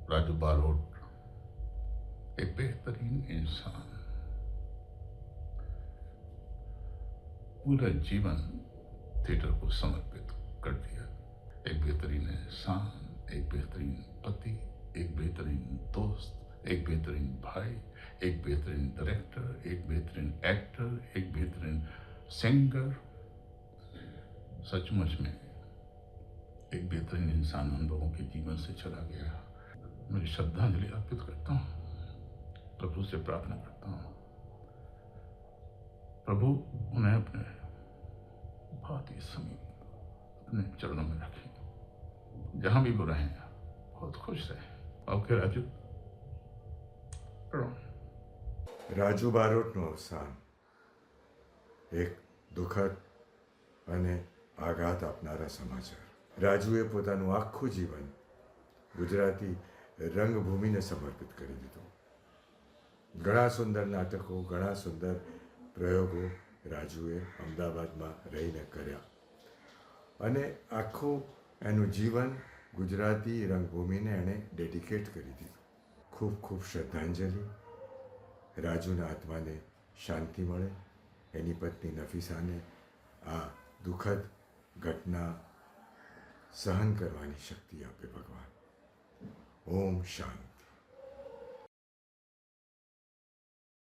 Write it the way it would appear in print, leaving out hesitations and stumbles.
राजू बालोट एक बेहतरीन इंसान, पूरा जीवन थिएटर को समर्पित कर दिया। एक बेहतरीन इंसान, एक बेहतरीन पति, एक बेहतरीन दोस्त, एक बेहतरीन भाई, एक बेहतरीन डायरेक्टर, एक बेहतरीन एक्टर, एक बेहतरीन सिंगर। सचमुच में एक बेहतरीन इंसान हम लोगों के जीवन से चला गया। मैं श्रद्धांजलि अर्पित करता हूँ, प्रभु से प्रार्थना करता हूँ, प्रभु उन्हें अपने बहुत ही समीप अपने चरणों में रखें। जहां भी वो रहें बहुत खुश रहें। ओके राजू, રાજુ બારોટનું અવસાન એક દુઃખદ અને આઘાત આપનારા સમાચાર. રાજુએ પોતાનું આખું જીવન ગુજરાતી રંગભૂમિને સમર્પિત કરી દીધું. ઘણા સુંદર નાટકો, ઘણા સુંદર પ્રયોગો રાજુએ અમદાવાદમાં રહીને કર્યા અને આખું એનું જીવન ગુજરાતી રંગભૂમિને એણે ડેડિકેટ કરી દીધું. ખૂબ ખૂબ શ્રદ્ધાંજલિ. રાજુના આત્માને શાંતિ મળે, એની પત્ની નફીસાને આ દુઃખદ ઘટના સહન કરવાની શક્તિ આપે ભગવાન. ઓમ શાંતિ.